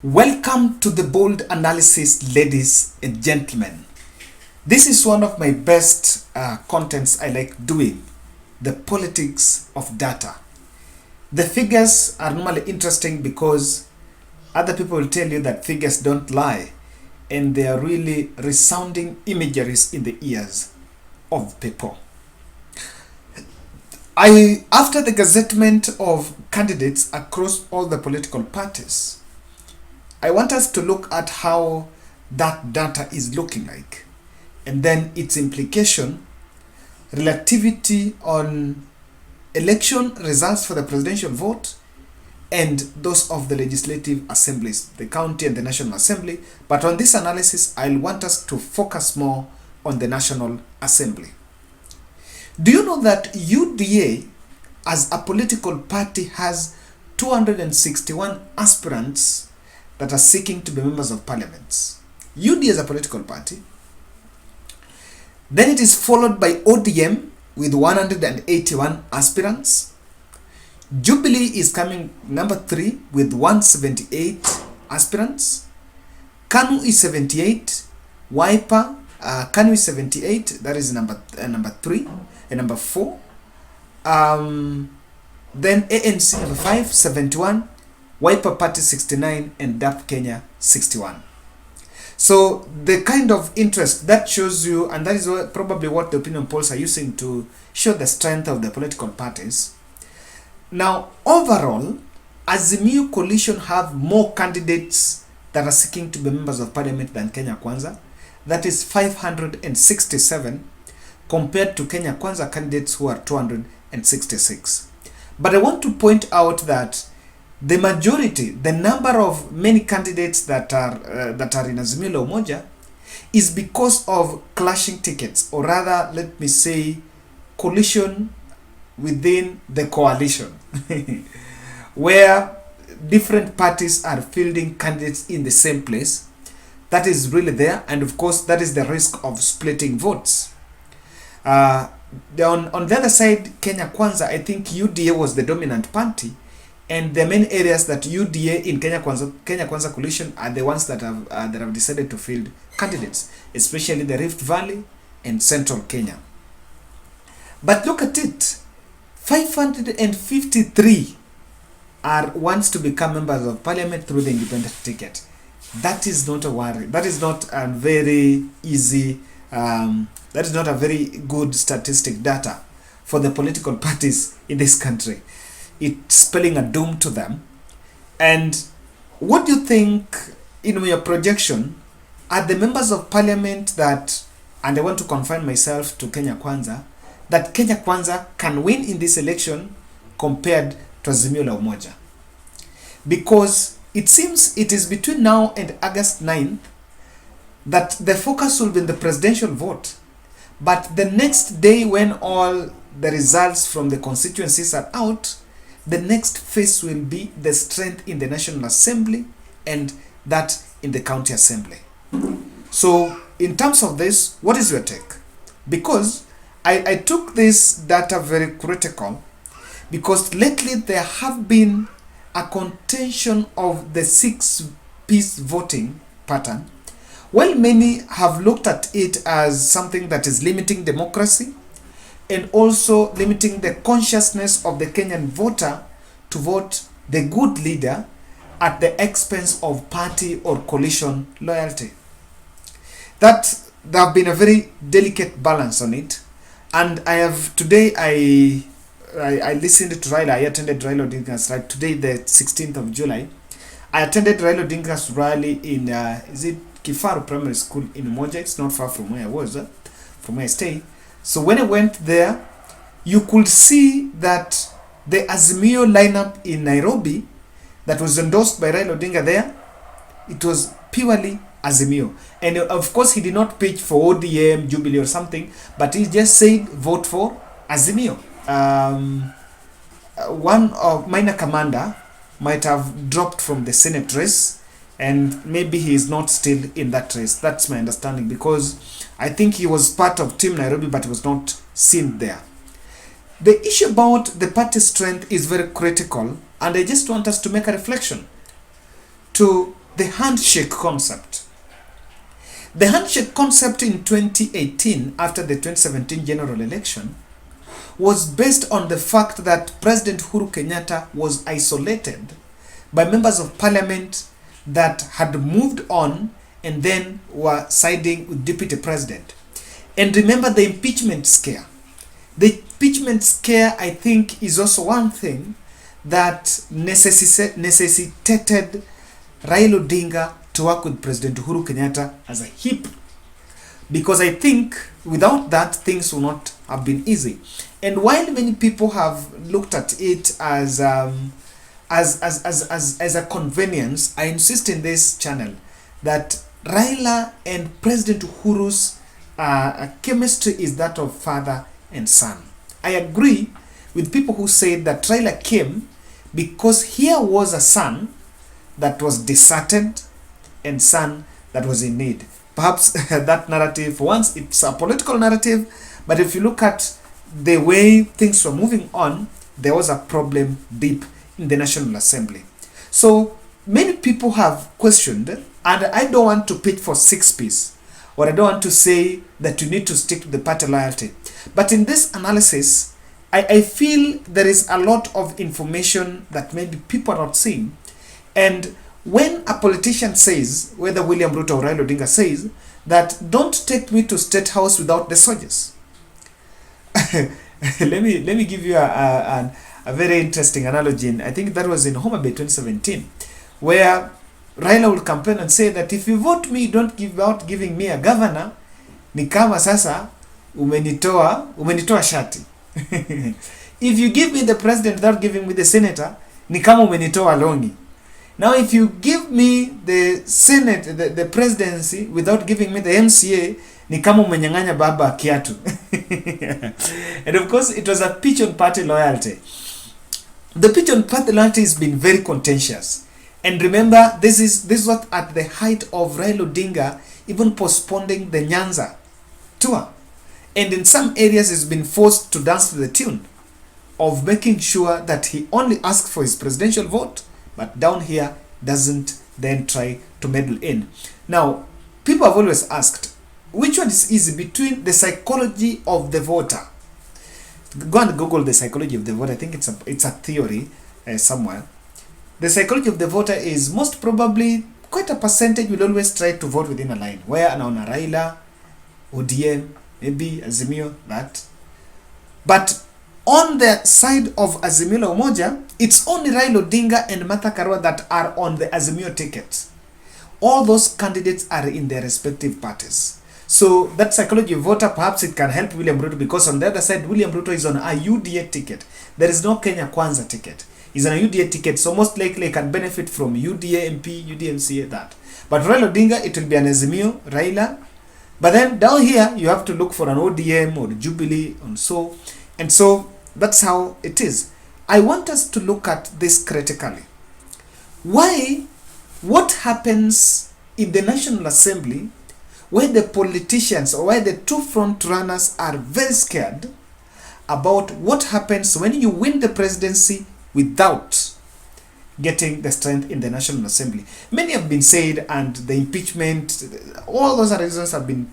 Welcome to the bold analysis, ladies and gentlemen. This is one of my best contents I like doing, the politics of data. The figures are normally interesting because other people will tell you that figures don't lie, and they are really resounding imageries in the ears of people. After the gazettement of candidates across all the political parties, I want us to look at how that data is looking like, and then its implication, relativity on election results for the presidential vote, and those of the legislative assemblies, the county and the National Assembly. But on this analysis, I want us to focus more on the National Assembly. Do you know that UDA as a political party has 261 aspirants that are seeking to be members of parliaments? UDA is a political party. Then it is followed by ODM with 181 aspirants. Jubilee is coming number 3 with 178 aspirants. KANU is 78. Wiper, KANU is 78. That is number 3 and number 4. Then ANC number 5, 71. Wiper Party 69 and DAP Kenya 61. So the kind of interest that shows you, and that is probably what the opinion polls are using to show the strength of the political parties. Now, overall, Azimio coalition have more candidates that are seeking to be members of parliament than Kenya Kwanza. That is 567 compared to Kenya Kwanza candidates who are 266. But I want to point out that the majority, the number of many candidates that are in Azimio la Umoja is because of clashing tickets, or rather, let me say, collision within the coalition, where different parties are fielding candidates in the same place. That is really there, and of course, that is the risk of splitting votes. On the other side, Kenya Kwanza, I think UDA was the dominant party. And the main areas that UDA in Kenya Kwanza coalition are the ones that have decided to field candidates, especially the Rift Valley and Central Kenya. But look at it, 553 wants to become members of parliament through the independent ticket. That is not a worry. That is not a very easy. That is not a very good statistic data for the political parties in this country. It's spelling a doom to them. And what do you think, in your projection, are the members of parliament that, and I want to confine myself to Kenya Kwanza, that Kenya Kwanza can win in this election compared to Azimio la Umoja? Because it seems it is between now and August 9th that the focus will be in the presidential vote. But the next day, when all the results from the constituencies are out, the next phase will be the strength in the National Assembly and that in the County Assembly. So in terms of this, what is your take? Because I took this data very critical, because lately there have been a contention of the 6-piece voting pattern. While many have looked at it as something that is limiting democracy, and also limiting the consciousness of the Kenyan voter to vote the good leader at the expense of party or coalition loyalty. That there have been a very delicate balance on it. And I have today, I listened to Raila. I attended Raila Odinga's rally today, the 16th of July. I attended Raila Odinga's rally in Kifaru Primary School in Umoja. It's not far from where I was, from where I stay. So when I went there, you could see that the Azimio lineup in Nairobi that was endorsed by Raila Odinga there, it was purely Azimio. And of course, he did not pitch for ODM, Jubilee or something, but he just said vote for Azimio. One of minor commander might have dropped from the Senate race, and maybe he is not still in that race. That's my understanding, because I think he was part of Team Nairobi, but he was not seen there. The issue about the party strength is very critical, and I just want us to make a reflection to the handshake concept. The handshake concept in 2018, after the 2017 general election, was based on the fact that President Uhuru Kenyatta was isolated by members of parliament that had moved on and then were siding with deputy president. And remember the impeachment scare. The impeachment scare, I think, is also one thing that necessitated Raila Odinga to work with President Uhuru Kenyatta as a hip. Because I think without that, things would not have been easy. And while many people have looked at it as a convenience, I insist in this channel that Raila and President Uhuru's chemistry is that of father and son. I agree with people who say that Raila came because here was a son that was deserted and son that was in need. Perhaps that narrative, for once, it's a political narrative, but if you look at the way things were moving on, there was a problem deep in the National Assembly. So many people have questioned, and I don't want to pitch for 6Ps, or I don't want to say that you need to stick to the party loyalty. But in this analysis, I feel there is a lot of information that maybe people are not seeing. And when a politician says, whether William Ruto or Raila Odinga says, that don't take me to State House without the soldiers. let me give you a very interesting analogy. I think that was in Homa Bay 2017, where Raila will campaign and say that if you vote me, don't give out giving me a governor, ni kama sasa umenitoa shati. If you give me the president without giving me the senator, ni kama umenitoa longi. Now, if you give me the Senate, the presidency, without giving me the MCA, ni kama umenyang'anya baba kiatu. And of course, it was a pitch on party loyalty. The pitch on party loyalty has been very contentious. And remember, this is what at the height of Raila Odinga even postponing the Nyanza tour. And in some areas, he's been forced to dance to the tune of making sure that he only asks for his presidential vote, but down here doesn't then try to meddle in. Now, people have always asked, which one is easy between the psychology of the voter? Go and Google the psychology of the voter. I think it's a theory somewhere. The psychology of the voter is most probably quite a percentage will always try to vote within a line. Where anaona Raila, ODM, maybe Azimio, that. But on the side of Azimio la Umoja, it's only Raila Odinga and Martha Karua that are on the Azimio ticket. All those candidates are in their respective parties. So that psychology of voter, perhaps it can help William Ruto, because on the other side, William Ruto is on a UDA ticket. There is no Kenya Kwanza ticket. He's on a UDA ticket, so most likely he can benefit from UDA MP, UDA MCA, that. But Raila Odinga, it will be an Azimio, Raila. But then down here, you have to look for an ODM or Jubilee and so. And so that's how it is. I want us to look at this critically. What happens in the National Assembly where the politicians or where the two front runners are very scared about what happens when you win the presidency without getting the strength in the National Assembly? Many have been said, and the impeachment, all those reasons have been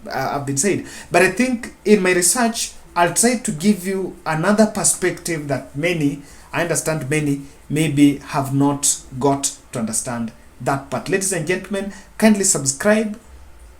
said. But I think in my research, I'll try to give you another perspective that I understand many maybe have not got to understand that part. Ladies and gentlemen, kindly subscribe,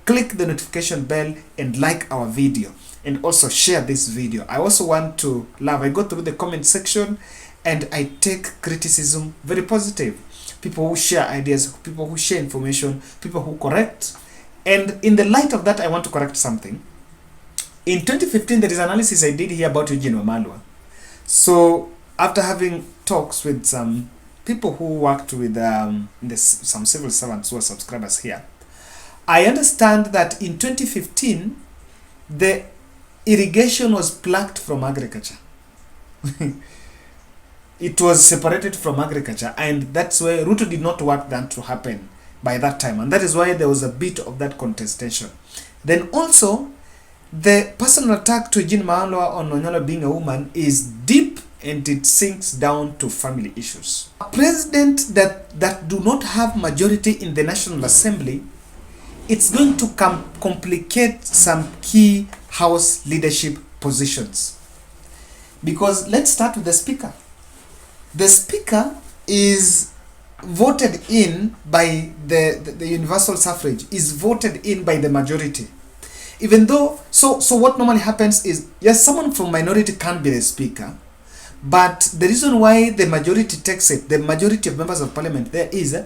click the notification bell, and like our video, and also share this video. I also want to I go through the comment section and I take criticism very positive. People who share ideas, people who share information, people who correct. And in the light of that, I want to correct something. In 2015, there is analysis I did here about Eugene Wamalwa. So after having talks with some people who worked with some civil servants who are subscribers here, I understand that in 2015, the irrigation was plucked from agriculture. It was separated from agriculture, and that's why Ruto did not want that to happen by that time, and that is why there was a bit of that contestation. Then also, the personal attack to Eugene Wamalwa on Onyolo being a woman is deep and it sinks down to family issues. A president that do not have majority in the National Assembly, it's going to complicate some key House leadership positions. Because let's start with the Speaker. The Speaker is voted in by the universal suffrage, is voted in by the majority. Even though, so what normally happens is, yes, someone from minority can be the Speaker, but the reason why the majority takes it, the majority of members of parliament there is,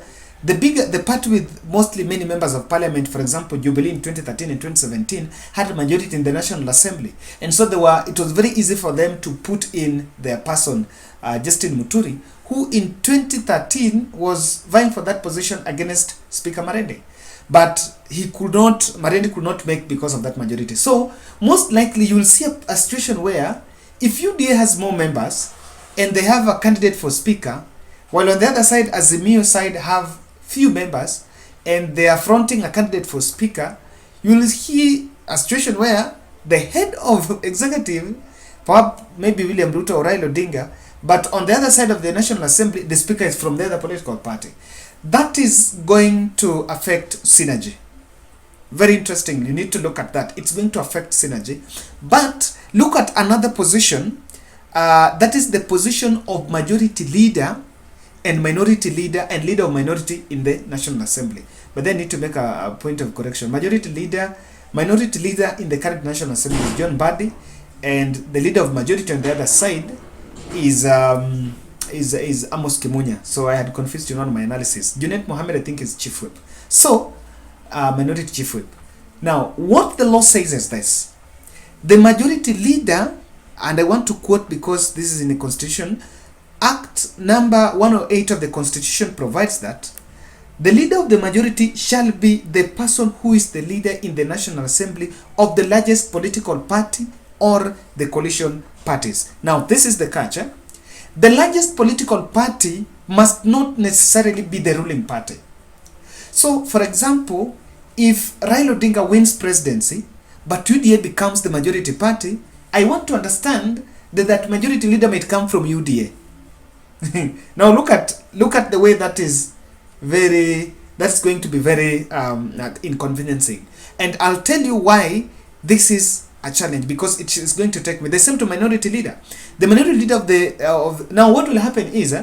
the party with mostly many members of parliament, for example, Jubilee in 2013 and 2017, had a majority in the National Assembly. And so it was very easy for them to put in their person, Justin Muturi, who in 2013 was vying for that position against Speaker Marende. But Marende could not make because of that majority. So most likely you will see a situation where if UDA has more members and they have a candidate for Speaker, while on the other side, Azimio side have few members and they are fronting a candidate for Speaker, you will see a situation where the head of executive, perhaps maybe William Ruto or Raila Odinga, but on the other side of the National Assembly, the Speaker is from the other political party. That is going to affect synergy. Very interesting. You need to look at that. It's going to affect synergy. But look at another position. That is the position of majority leader and minority leader and leader of minority in the National Assembly. But then need to make a point of correction. Minority leader in the current National Assembly is John Mbadi, and the leader of majority on the other side is Amos Kimunya. So I had confused you on my analysis. Junet Mohammed, I think, is chief whip. So minority chief whip. Now what the law says is this: the majority leader, and I want to quote because this is in the Constitution, Act number 108 of the Constitution provides that the leader of the majority shall be the person who is the leader in the National Assembly of the largest political party or the coalition parties. Now this is the catch. The largest political party must not necessarily be the ruling party. So for example, if Raila Odinga wins presidency but UDA becomes the majority party, I want to understand that majority leader might come from UDA. Now look at the way that's going to be very inconveniencing, and I'll tell you why this is a challenge, because it is going to take me the same to minority leader. The minority leader of now what will happen is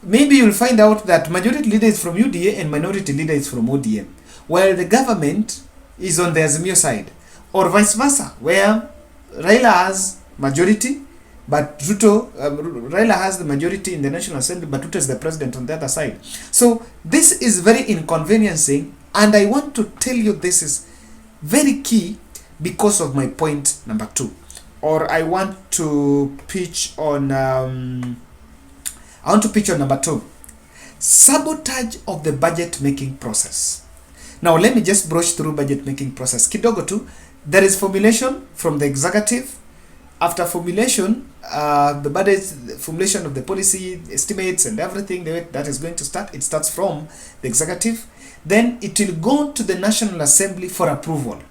maybe you'll find out that majority leader is from UDA and minority leader is from ODM, while the government is on the Azimio side, or vice versa, where Raila has majority but Raila has the majority in the National Assembly, but Ruto is the president on the other side. So this is very inconveniencing, and I want to tell you this is very key because of my point number 2. Or I want to pitch on number 2. Sabotage of the budget making process. Now let me just brush through budget making process. Kidogo tu, there is formulation from the executive. After formulation, the budget formulation of the policy estimates and everything that is going to start, it starts from the executive. Then it will go to the National Assembly for approval.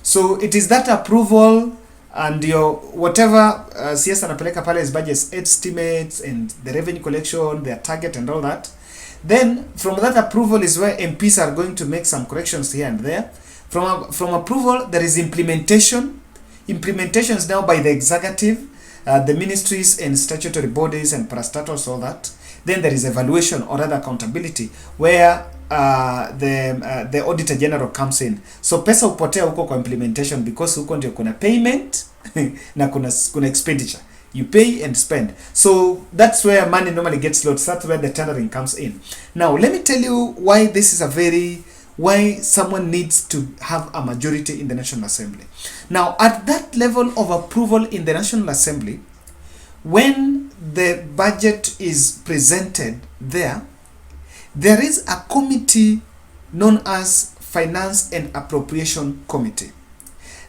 So it is that approval and your whatever CS anapeleka pale is budget estimates and the revenue collection, their target and all that. Then from that approval is where MPs are going to make some corrections here and there. From approval, there is implementation. Implementations now by the executive, the ministries and statutory bodies and parastatals, all that. Then there is evaluation or rather accountability, where the auditor general comes in. So pesa upotea huko kwa implementation, because huko ndio kuna payment na kuna expenditure. You pay and spend. So that's where money normally gets lost. That's where the tendering comes in. Now let me tell you why this is why someone needs to have a majority in the National Assembly. Now, at that level of approval in the National Assembly, when the budget is presented there is a committee known as Finance and Appropriation Committee.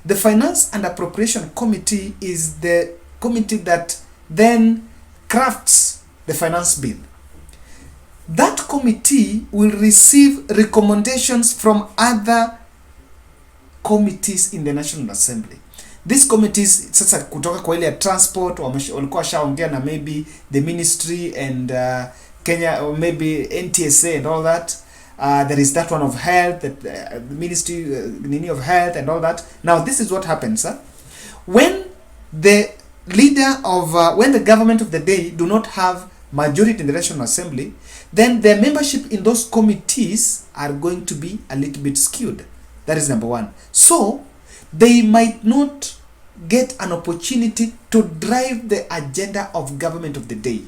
The Finance and Appropriation Committee is the committee that then crafts the finance bill. That committee will receive recommendations from other committees in the National Assembly. these committees sasa kutoka kwa ile ya transport walikuwa washaongea na maybe the ministry and Kenya, or maybe NTSA and all that. There is that one of health, that the ministry of health and all that. Now this is what happens, when the leader of when the government of the day do not have majority in the National Assembly, then their membership in those committees are going to be a little bit skewed. That is number one. So they might not get an opportunity to drive the agenda of government of the day.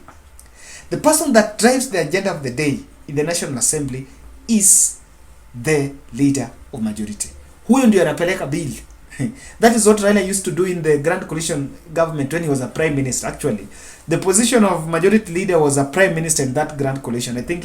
The person that drives the agenda of the day in the National Assembly is the leader of majority. Huyo ndio anapeleka bill. That is what Raila used to do in the Grand Coalition government when he was a prime minister. Actually, the position of majority leader was a prime minister in that Grand Coalition. I think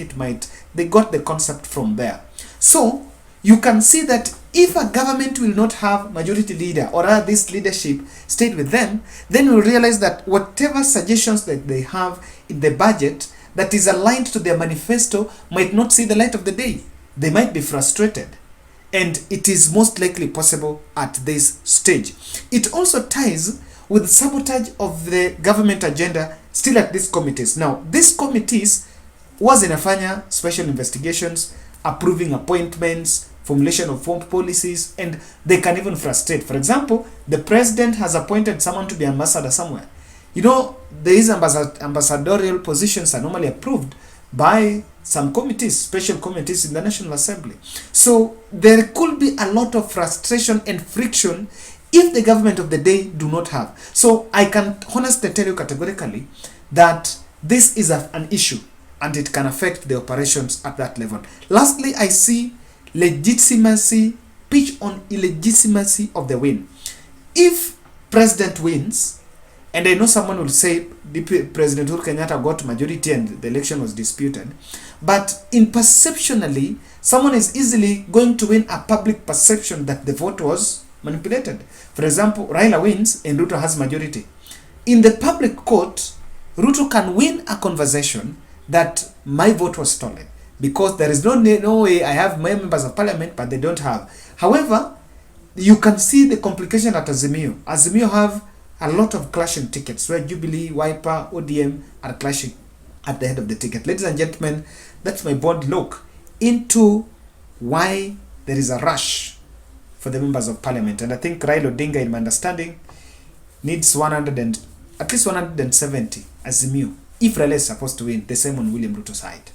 they got the concept from there. So you can see that if a government will not have majority leader, or rather this leadership stayed with them, then we'll realize that whatever suggestions that they have in the budget that is aligned to their manifesto might not see the light of the day. They might be frustrated. And it is most likely possible at this stage. It also ties with sabotage of the government agenda still at these committees. Now, these committees was inafanya special investigations, approving appointments, formulation of foreign policies, and they can even frustrate. For example, the president has appointed someone to be ambassador somewhere. You know, these ambassadorial positions are normally approved by some committees, special committees in the National Assembly. So there could be a lot of frustration and friction if the government of the day do not have. So I can honestly tell you categorically that this is an issue and it can affect the operations at that level. Lastly, I see legitimacy, pitch on illegitimacy of the win. If president wins, and I know someone will say President Uhuru Kenyatta got majority and the election was disputed, but in perceptionally, someone is easily going to win a public perception that the vote was manipulated. For example, Raila wins and Ruto has majority. In the public court, Ruto can win a conversation that my vote was stolen, because there is no way I have my members of parliament, but they don't have. However, you can see the complication at Azimio. Azimio have a lot of clashing tickets where Jubilee, Wiper, ODM are clashing at the head of the ticket. Ladies and gentlemen, that's my broad look into why there is a rush for the members of parliament. And I think Raila Odinga, in my understanding, needs at least 170 Azimio if Raila is supposed to win, the same on William Ruto's side.